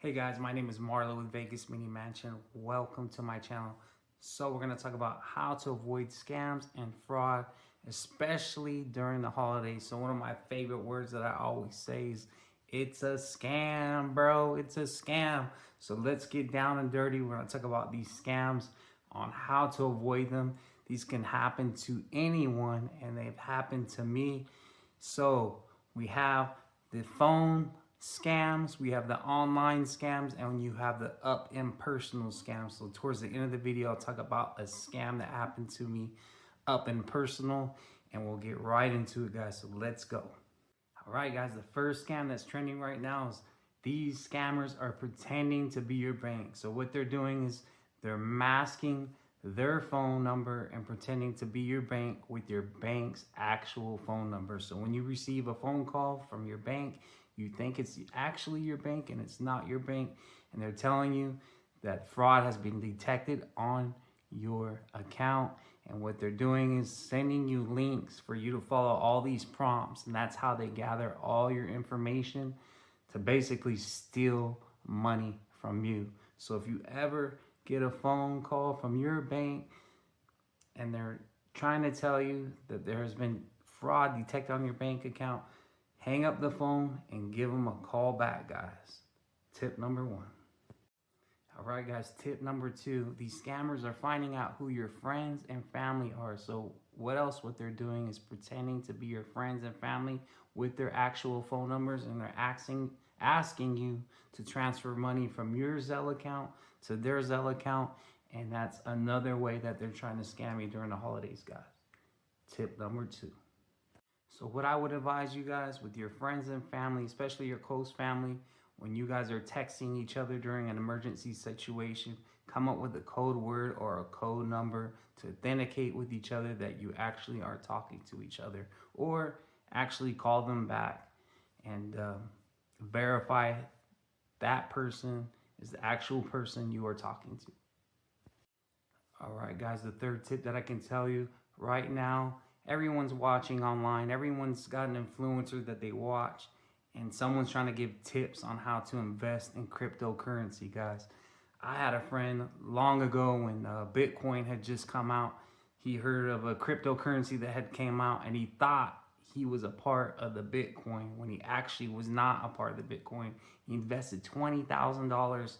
Hey guys, my name is Marlo with Vegas Mini Mansion. Welcome to my channel. So we're going to talk about how to avoid scams and fraud, especially during the holidays. So one of my favorite words that I always say is, it's a scam, bro. It's a scam. So let's get down and dirty. We're going to talk about these scams, on how to avoid them. These can happen to anyone, and they've happened to me. So we have the phone scams, we have the online scams, and you have the up and personal scams. So towards the end of the video, I'll talk about a scam that happened to me up and personal, and we'll get right into it, guys. So let's go. All right, guys, the first scam that's trending right now is these scammers are pretending to be your bank. So what they're doing is they're masking their phone number and pretending to be your bank with your bank's actual phone number. So when you receive a phone call from your bank, you think it's actually your bank and it's not your bank, and they're telling you that fraud has been detected on your account. And what they're doing is sending you links for you to follow all these prompts, and that's how they gather all your information to basically steal money from you. So if you ever get a phone call from your bank and they're trying to tell you that there has been fraud detected on your bank account, hang up the phone and give them a call back, guys. Tip number one. All right, guys, tip number two, these scammers are finding out who your friends and family are. So what they're doing is pretending to be your friends and family with their actual phone numbers, and they're asking you to transfer money from your Zelle account to their Zelle account. And that's another way that they're trying to scam you during the holidays, guys. Tip number two. So what I would advise you guys with your friends and family, especially your close family, when you guys are texting each other during an emergency situation, come up with a code word or a code number to authenticate with each other that you actually are talking to each other, or actually call them back and verify that person is the actual person you are talking to. All right, guys, the third tip that I can tell you right now, everyone's watching online. Everyone's got an influencer that they watch, and someone's trying to give tips on how to invest in cryptocurrency, guys. I had a friend long ago when Bitcoin had just come out. He heard of a cryptocurrency that had came out, and he thought he was a part of the Bitcoin when he actually was not a part of the Bitcoin. He invested $20,000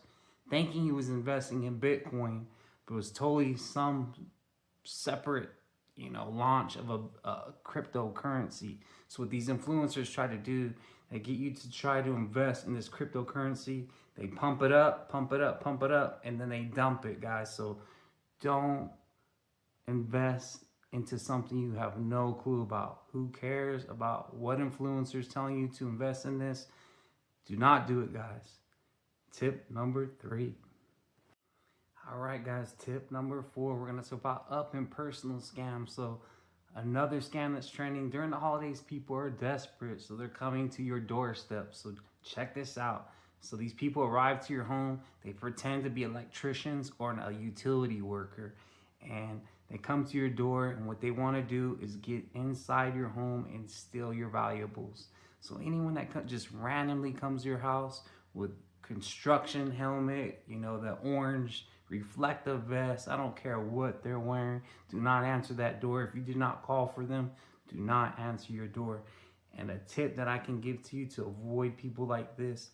thinking he was investing in Bitcoin, but it was totally some separate launch of a cryptocurrency. So what these influencers try to do, they get you to try to invest in this cryptocurrency. They pump it up, pump it up, pump it up, and then they dump it, guys. So don't invest into something you have no clue about. Who cares about what influencers telling you to invest in this? Do not do it, guys. Tip number three. All right, guys, tip number four, we're gonna talk about up and personal scams. So another scam that's trending during the holidays, people are desperate, so they're coming to your doorstep. So check this out. So these people arrive to your home, they pretend to be electricians or a utility worker, and they come to your door, and what they want to do is get inside your home and steal your valuables. So anyone that just randomly comes to your house with construction helmet, the orange reflective vest, I don't care what they're wearing, do not answer that door. If you did not call for them, do not answer your door. And a tip that I can give to you to avoid people like this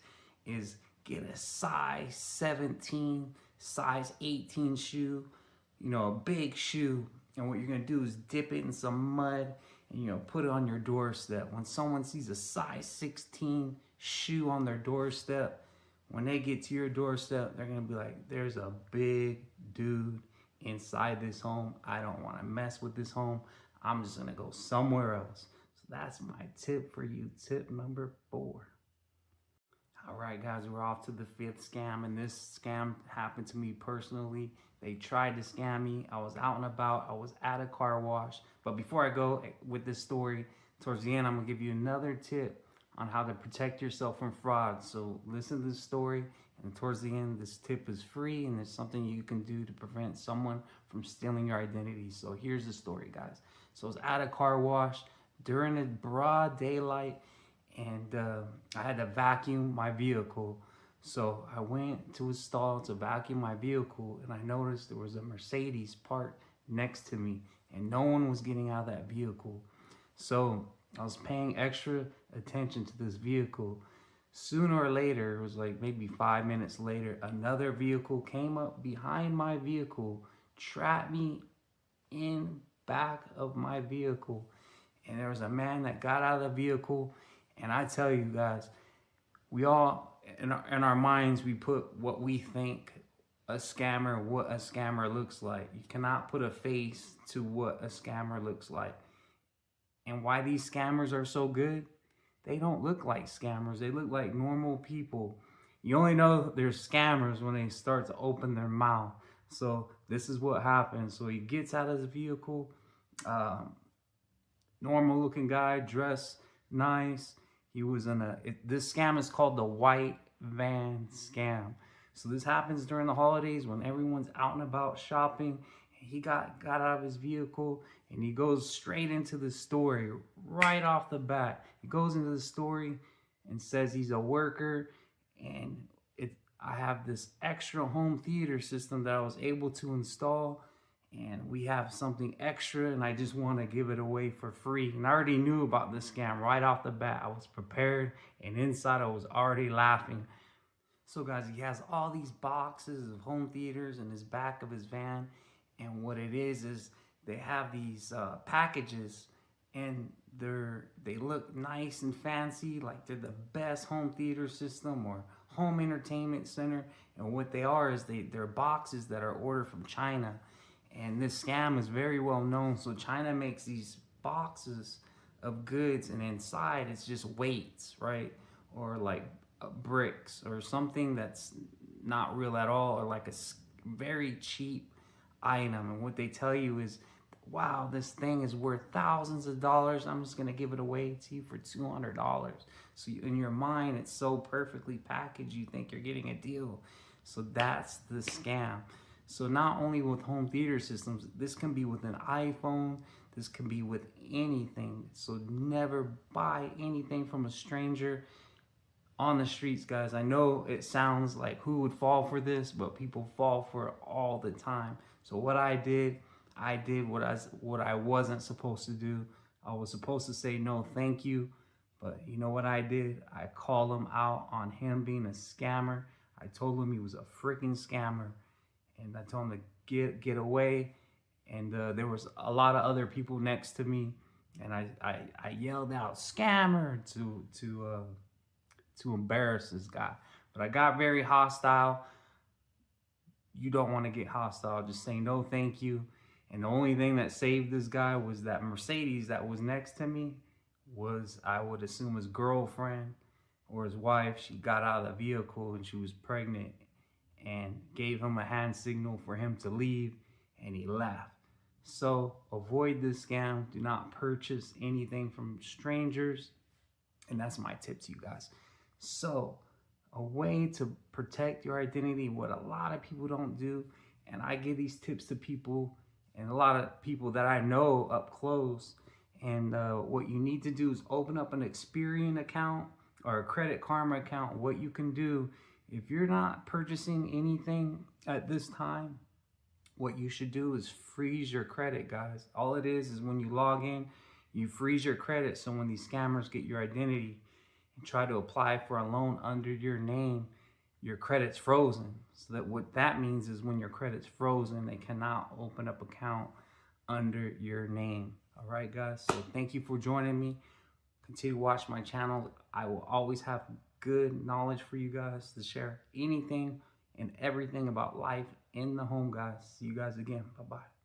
is get a size 17, size 18 shoe, a big shoe. And what you're gonna do is dip it in some mud and put it on your doorstep. When someone sees a size 16 shoe on their doorstep, when they get to your doorstep, they're gonna be like, there's a big dude inside this home. I don't wanna mess with this home. I'm just gonna go somewhere else. So that's my tip for you, tip number four. All right, guys, we're off to the fifth scam, and this scam happened to me personally. They tried to scam me. I was out and about. I was at a car wash. But before I go with this story, towards the end, I'm gonna give you another tip on how to protect yourself from fraud. So listen to the story, and towards the end, this tip is free, and there's something you can do to prevent someone from stealing your identity. So here's the story, guys. So I was at a car wash during the broad daylight, and I had to vacuum my vehicle. So I went to a stall to vacuum my vehicle, and I noticed there was a Mercedes parked next to me, and no one was getting out of that vehicle. So I was paying extra attention to this vehicle. Sooner or later, it was like maybe 5 minutes later, another vehicle came up behind my vehicle, trapped me in back of my vehicle. And there was a man that got out of the vehicle. And I tell you guys, we all, in our minds, we put what we think what a scammer looks like. You cannot put a face to what a scammer looks like. And why these scammers are so good? They don't look like scammers. They look like normal people. You only know they're scammers when they start to open their mouth. So this is what happens. So he gets out of his vehicle, normal looking guy, dressed nice. He was in this scam is called the white van scam. So this happens during the holidays when everyone's out and about shopping. He got out of his vehicle and he goes straight into the story right off the bat. He goes into the story and says he's a worker, and I have this extra home theater system that I was able to install, and we have something extra, and I just want to give it away for free. And I already knew about this scam right off the bat. I was prepared, and inside I was already laughing. So guys, he has all these boxes of home theaters in his back of his van, and what it is they have these packages, and they look nice and fancy, like they're the best home theater system or home entertainment center. And what they are is they're boxes that are ordered from China, and this scam is very well known. So China makes these boxes of goods, and inside it's just weights, right? Or like bricks or something that's not real at all, or like a very cheap item. And what they tell you is, wow, this thing is worth thousands of dollars. I'm just gonna give it away to you for $200. So in your mind, it's so perfectly packaged, you think you're getting a deal. So that's the scam. So not only with home theater systems, this can be with an iPhone, this can be with anything. So never buy anything from a stranger on the streets, guys. I know it sounds like who would fall for this, but people fall for it all the time. So what I did what I wasn't supposed to do. I was supposed to say no thank you, but you know what I did? I called him out on him being a scammer. I told him he was a freaking scammer, and I told him to get away. And there was a lot of other people next to me, and I yelled out scammer to embarrass this guy. But I got very hostile. You don't want to get hostile. Just say no thank you. And the only thing that saved this guy was that Mercedes that was next to me was, I would assume, his girlfriend or his wife. She got out of the vehicle and she was pregnant, and gave him a hand signal for him to leave, and he left. So avoid this scam. Do not purchase anything from strangers. And that's my tip to you guys. So a way to protect your identity, what a lot of people don't do, and I give these tips to people, and a lot of people that I know up close. And what you need to do is open up an Experian account or a Credit Karma account. What you can do, if you're not purchasing anything at this time, what you should do is freeze your credit, guys. All it is when you log in, you freeze your credit. So when these scammers get your identity and try to apply for a loan under your name, your credit's frozen. So that what that means is when your credit's frozen, they cannot open up account under your name. All right, guys. So thank you for joining me. Continue to watch my channel. I will always have good knowledge for you guys to share anything and everything about life in the home, guys. See you guys again. Bye-bye.